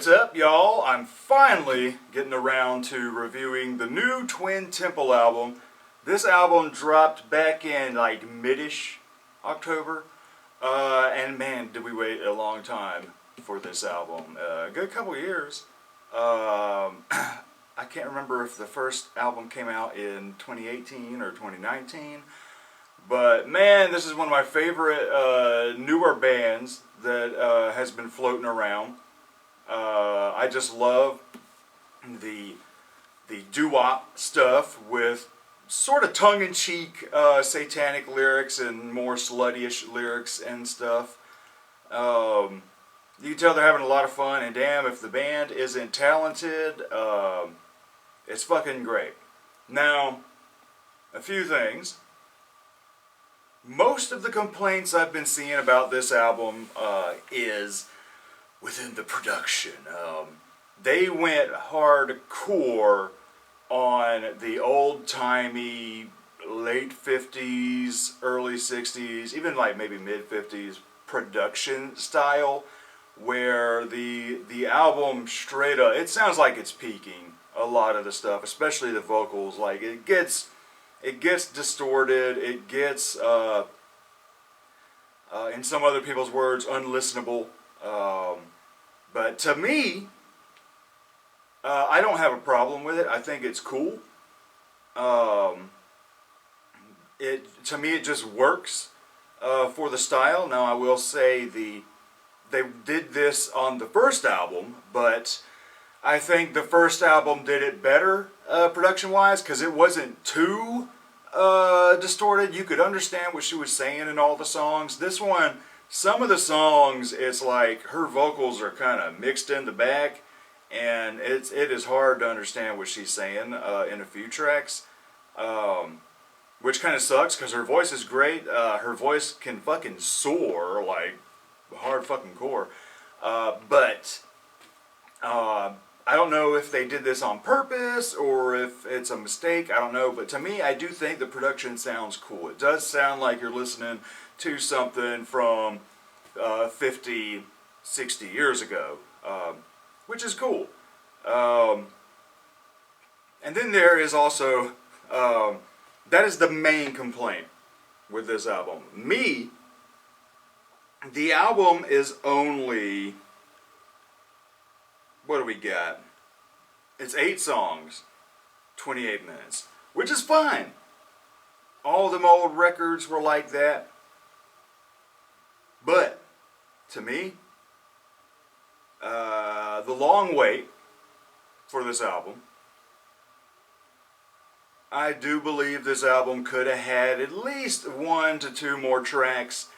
What's up, y'all? I'm finally getting around to reviewing the new Twin Temple album. This album dropped back in like mid-ish October, and man, did we wait a long time for this album. A good couple years. I can't remember if the first album came out in 2018 or 2019, but man, this is one of my favorite newer bands that has been floating around. I just love the doo-wop stuff with sort of tongue-in-cheek satanic lyrics and more slutty-ish lyrics and stuff. You can tell they're having a lot of fun, and damn, if the band isn't talented, it's fucking great. Now, a few things. Most of the complaints I've been seeing about this album is within the production. They went hardcore on the old-timey late 50s, early 60s, even like maybe mid-50s production style, where the album straight up, it sounds like it's peaking a lot of the stuff, especially the vocals. Like it gets distorted, it gets in some other people's words, unlistenable. But to me, I don't have a problem with it. I think it's cool. To me, it just works for the style. Now, I will say they did this on the first album, but I think the first album did it better production-wise because it wasn't too distorted. You could understand what she was saying in all the songs. This one, some of the songs, it's like her vocals are kind of mixed in the back, and it is hard to understand what she's saying in a few tracks, which kind of sucks because her voice is great. Her voice can fucking soar like hard fucking core, but I don't know if they did this on purpose or if it's a mistake. I don't know, but to me, I do think the production sounds cool. It does sound like you're listening to something from 50, 60 years ago, which is cool. And then there is also, that is the main complaint with this album. The album is only, what do we got? It's 8 songs, 28 minutes, which is fine. All them old records were like that. But, to me, the long wait for this album, I do believe this album could have had at least 1 to 2 more tracks,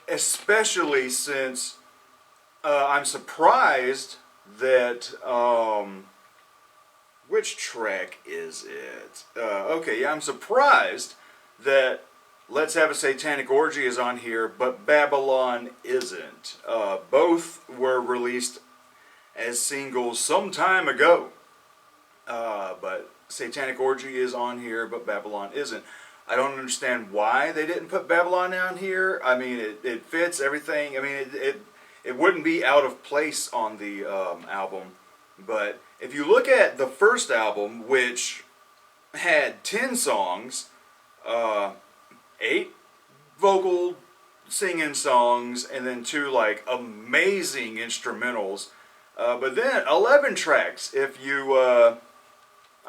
especially since I'm surprised that, which track is it? Okay, yeah, I'm surprised that Let's Have a Satanic Orgy is on here, but Babylon isn't. Both were released as singles some time ago, but Satanic Orgy is on here, but Babylon isn't. I don't understand why they didn't put Babylon down here. I mean, it fits everything. I mean, it wouldn't be out of place on the album. But if you look at the first album, which had 10 songs, 8 vocal singing songs, and then 2 like amazing instrumentals, but then 11 tracks if you, I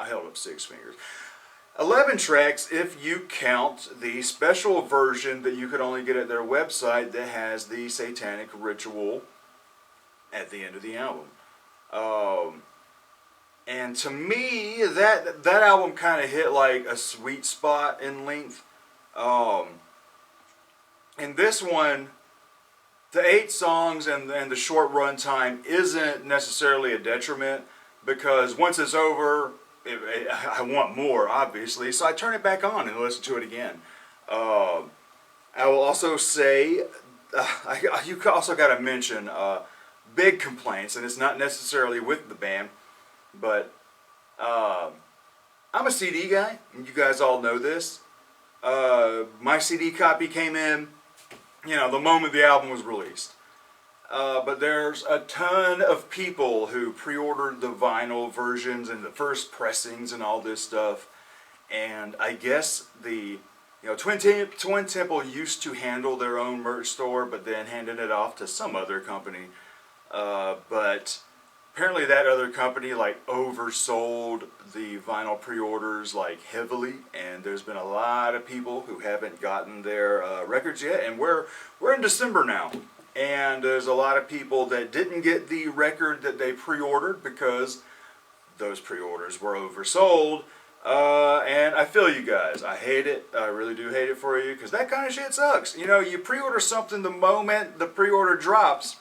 held up 6 fingers. 11 tracks if you count the special version that you could only get at their website that has the satanic ritual at the end of the album. And to me, that album kind of hit like a sweet spot in length. And this one, the 8 songs and the short run time isn't necessarily a detriment, because once it's over, I want more, obviously, so I turn it back on and listen to it again. I will also say, you also got to mention big complaints, and it's not necessarily with the band, but I'm a CD guy, and you guys all know this. My CD copy came in, the moment the album was released. But there's a ton of people who pre-ordered the vinyl versions and the first pressings and all this stuff. And I guess Twin Temple used to handle their own merch store, but then handed it off to some other company. But apparently that other company like oversold the vinyl pre-orders like heavily, and there's been a lot of people who haven't gotten their records yet. And we're in December now. And there's a lot of people that didn't get the record that they pre-ordered because those pre-orders were oversold. And I feel you guys. I hate it. I really do hate it for you because that kind of shit sucks. You know, you pre-order something the moment the pre-order drops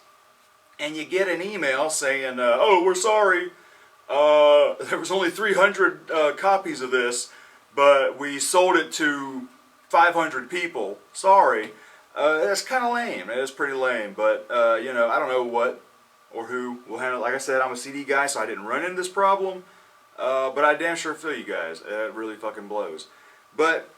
and you get an email saying, oh, we're sorry. There was only 300 copies of this, but we sold it to 500 people. Sorry. That's kind of lame. It is pretty lame, but you know, I don't know what or who will handle it. Like I said, I'm a CD guy, so I didn't run into this problem, but I damn sure feel you guys. It really fucking blows. But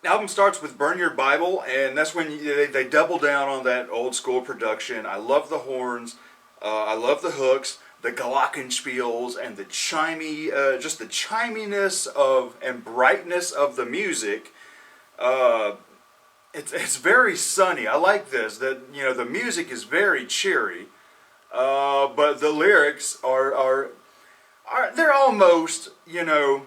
the album starts with "Burn Your Bible," and that's when they double down on that old school production. I love the horns. I love the hooks, the glockenspiels, and the chimey, just the chiminess of and brightness of the music. It's very sunny. I like this. That, you know, the music is very cheery, but the lyrics are they're almost, you know,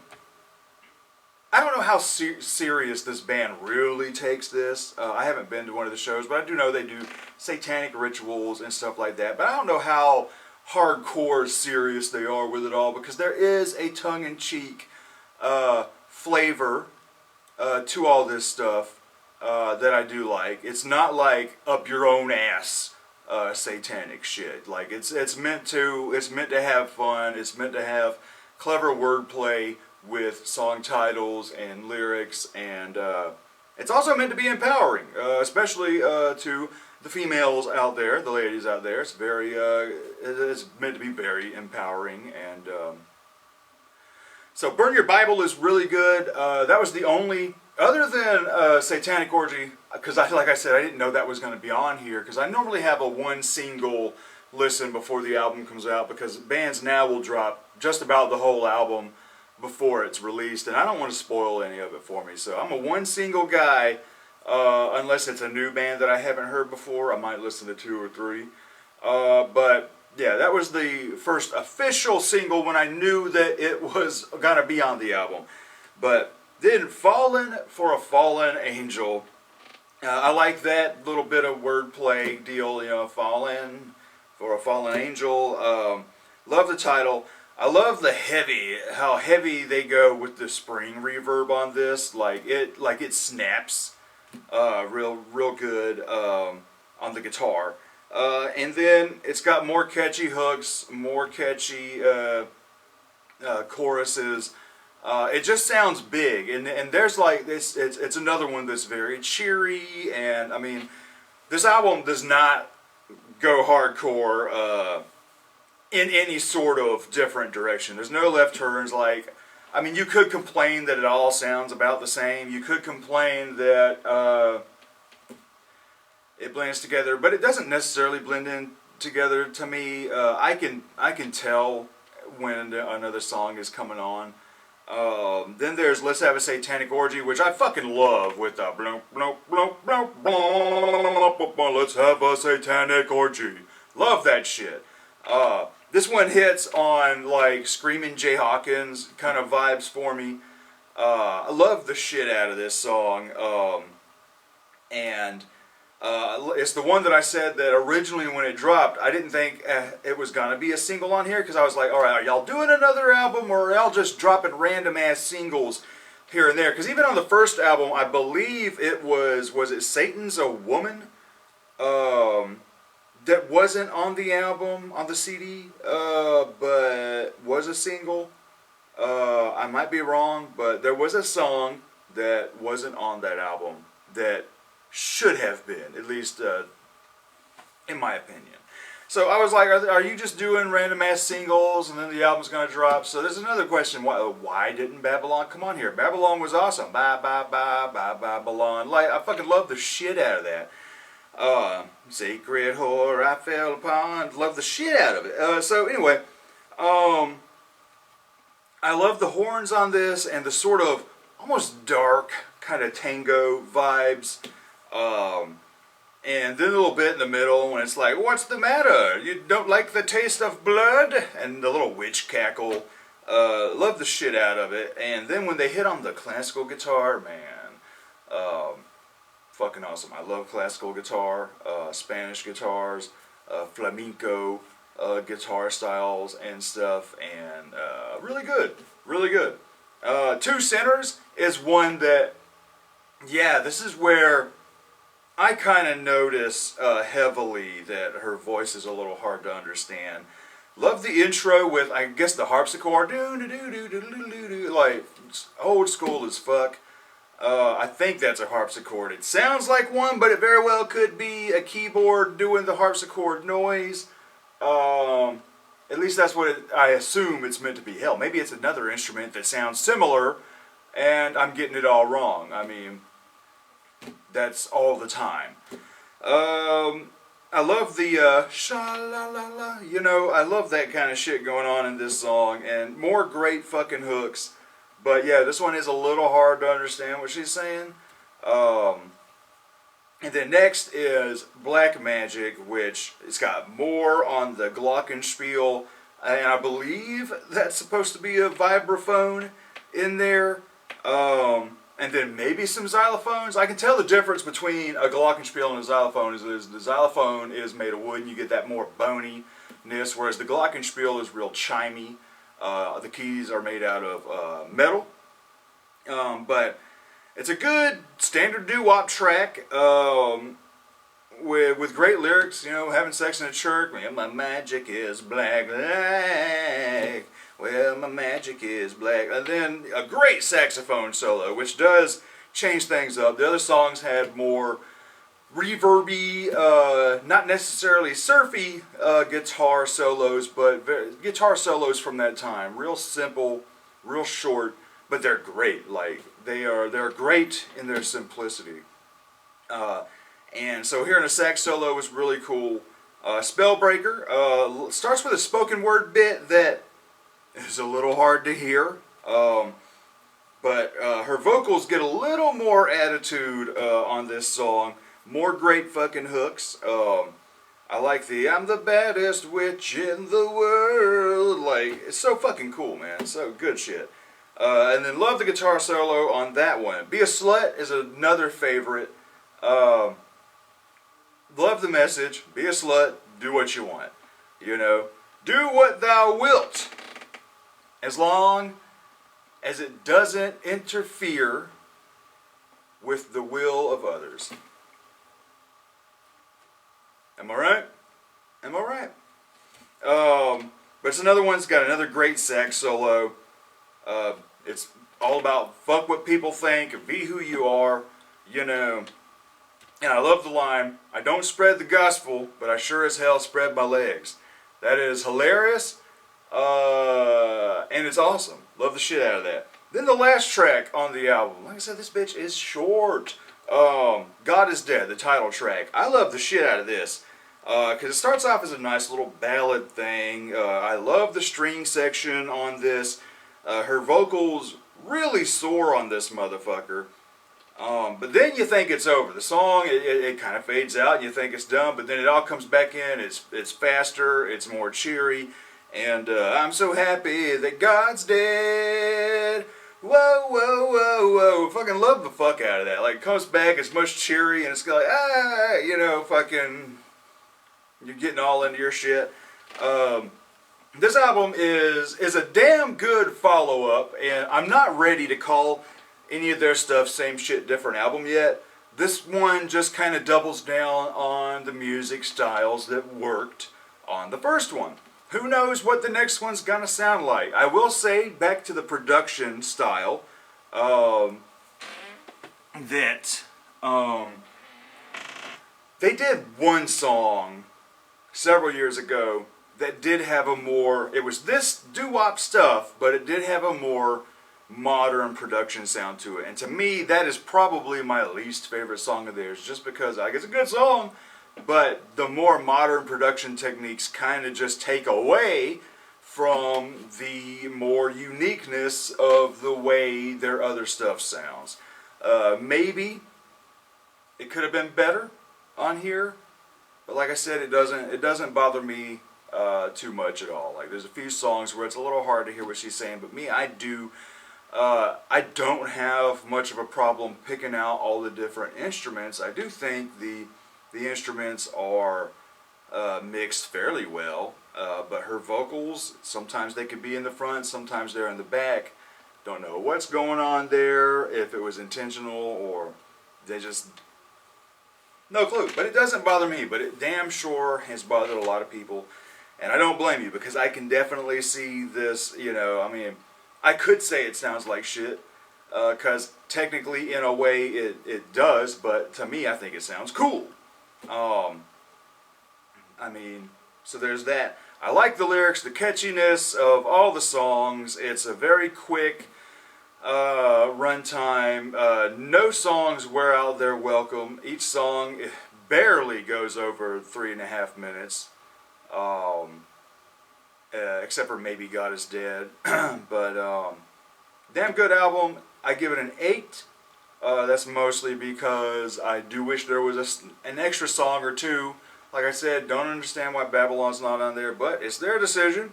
I don't know how serious this band really takes this. I haven't been to one of the shows, but I do know they do satanic rituals and stuff like that. But I don't know how hardcore serious they are with it all, because there is a tongue-in-cheek flavor to all this stuff. That I do like. It's not like up your own ass satanic shit. Like it's meant to have fun. It's meant to have clever wordplay with song titles and lyrics, and it's also meant to be empowering, especially to the females out there, the ladies out there. It's it's meant to be very empowering, and so "Burn Your Bible" is really good. That was the only. Other than Satanic Orgy, because like I said, I didn't know that was going to be on here, because I normally have a one single listen before the album comes out, because bands now will drop just about the whole album before it's released, and I don't want to spoil any of it for me. So I'm a one single guy, unless it's a new band that I haven't heard before. I might listen to 2 or 3. But yeah, that was the first official single when I knew that it was going to be on the album. But then "Fallen for a Fallen Angel." I like that little bit of wordplay deal, you know, "Fallen for a Fallen Angel." Love the title. I love how heavy they go with the spring reverb on this. Like it snaps, real good on the guitar. And then it's got more catchy hooks, more catchy choruses. It just sounds big, and there's like this. It's another one that's very cheery, and I mean, this album does not go hardcore in any sort of different direction. There's no left turns. Like, I mean, you could complain that it all sounds about the same. You could complain that it blends together, but it doesn't necessarily blend in together to me. I can tell when another song is coming on. Then there's "Let's Have a Satanic Orgy," which I fucking love, with the blump, blump, blump, blump, blump, let's have a satanic orgy. Love that shit. This one hits on like Screaming Jay Hawkins kind of vibes for me. I love the shit out of this song. And it's the one that I said that originally when it dropped, I didn't think it was going to be a single on here, because I was like, alright, are y'all doing another album, or are y'all just dropping random ass singles here and there? Because even on the first album, I believe it was it Satan's a Woman? That wasn't on the album, on the CD, but was a single. I might be wrong, but there was a song that wasn't on that album that should have been, at least in my opinion. So I was like, are you just doing random ass singles and then the album's going to drop? So there's another question, why didn't Babylon come on here? Babylon was awesome. Bye, bye, bye, bye, Babylon. Like, I fucking love the shit out of that. Sacred whore I fell upon. Love the shit out of it. So anyway, I love the horns on this and the sort of almost dark kind of tango vibes. And then a little bit in the middle when it's like, what's the matter? You don't like the taste of blood? And the little witch cackle. Love the shit out of it. And then when they hit on the classical guitar, man, fucking awesome. I love classical guitar, Spanish guitars, flamenco guitar styles and stuff, and really good, really good. Two Sinners is one that, yeah, this is where I kind of notice heavily that her voice is a little hard to understand. Love the intro with, I guess, the harpsichord, like old school as fuck. I think that's a harpsichord. It sounds like one, but it very well could be a keyboard doing the harpsichord noise. At least that's what I assume it's meant to be. Hell, maybe it's another instrument that sounds similar, and I'm getting it all wrong. I mean, that's all the time. I love the sha-la-la-la, you know, I love that kind of shit going on in this song, and more great fucking hooks. But yeah, this one is a little hard to understand what she's saying. And then next is Black Magic, which it's got more on the glockenspiel, and I believe that's supposed to be a vibraphone in there. And then maybe some xylophones. I can tell the difference between a glockenspiel and a xylophone is the xylophone is made of wood and you get that more boniness, whereas the glockenspiel is real chimey. The keys are made out of metal. But it's a good standard doo-wop track with great lyrics, you know, having sex in a church. Well, my magic is black. Well, my magic is black. And then a great saxophone solo, which does change things up. The other songs had more reverby, not necessarily surfy guitar solos, but guitar solos from that time. Real simple, real short, but they're great. Like they're great in their simplicity. And so hearing a sax solo was really cool. Spellbreaker starts with a spoken word bit that is a little hard to hear. But her vocals get a little more attitude on this song. More great fucking hooks. I like the I'm the baddest witch in the world. Like, it's so fucking cool, man. So good shit. And then love the guitar solo on that one. Be a Slut is another favorite. Love the message. Be a slut. Do what you want. You know. Do what thou wilt. As long as it doesn't interfere with the will of others. Am I right? Am I right? But it's another one that's got another great sax solo. It's all about fuck what people think, be who you are, you know. And I love the line, I don't spread the gospel, but I sure as hell spread my legs. That is hilarious, and it's awesome. Love the shit out of that. Then the last track on the album, like I said, this bitch is short. God is Dead, the title track. I love the shit out of this, because it starts off as a nice little ballad thing. I love the string section on this. Her vocals really soar on this motherfucker. But then you think it's over. The song, it kind of fades out, and you think it's done, but then it all comes back in. It's faster, it's more cheery, and I'm so happy that God's dead. Whoa, whoa, whoa, whoa. Fucking love the fuck out of that. Like, it comes back, it's much cheery, and it's like, you know, fucking, you're getting all into your shit. This album is a damn good follow-up, and I'm not ready to call any of their stuff Same Shit Different Album yet. This one just kind of doubles down on the music styles that worked on the first one. Who knows what the next one's gonna sound like? I will say, back to the production style, that they did one song several years ago that did have a more, it was this doo-wop stuff, but it did have a more modern production sound to it. And to me, that is probably my least favorite song of theirs, just because like it's a good song, but the more modern production techniques kind of just take away from the more uniqueness of the way their other stuff sounds. Maybe it could have been better on here, but like I said, it doesn't bother me too much at all. Like there's a few songs where it's a little hard to hear what she's saying, but me, I do. I don't have much of a problem picking out all the different instruments. I do think the instruments are mixed fairly well, but her vocals, sometimes they could be in the front, sometimes they're in the back. Don't know what's going on there, if it was intentional or they just... No clue. But it doesn't bother me, but it damn sure has bothered a lot of people. And I don't blame you, because I can definitely see this, you know, I mean, I could say it sounds like shit, because technically in a way it does, but to me I think it sounds cool. I mean, so there's that. I like the lyrics, the catchiness of all the songs. It's a very quick runtime. No songs wear out their welcome. Each song barely goes over 3.5 minutes. Except for maybe God Is Dead. But damn good album. I give it an 8. That's mostly because I do wish there was an extra song or two. Like I said, don't understand why Babylon's not on there, but it's their decision.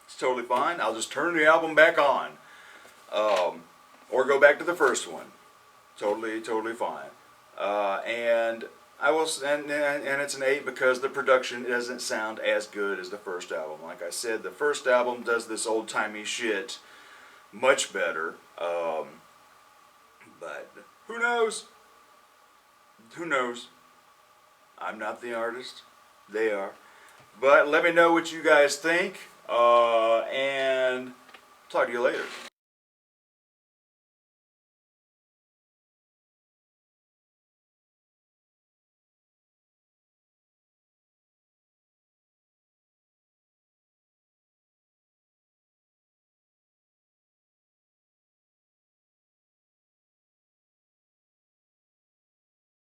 It's totally fine. I'll just turn the album back on. Or go back to the first one. Totally fine. And I will, and it's an 8 because the production doesn't sound as good as the first album. Like I said, the first album does this old-timey shit much better. But who knows? Who knows? I'm not the artist. They are. But let me know what you guys think. And talk to you later.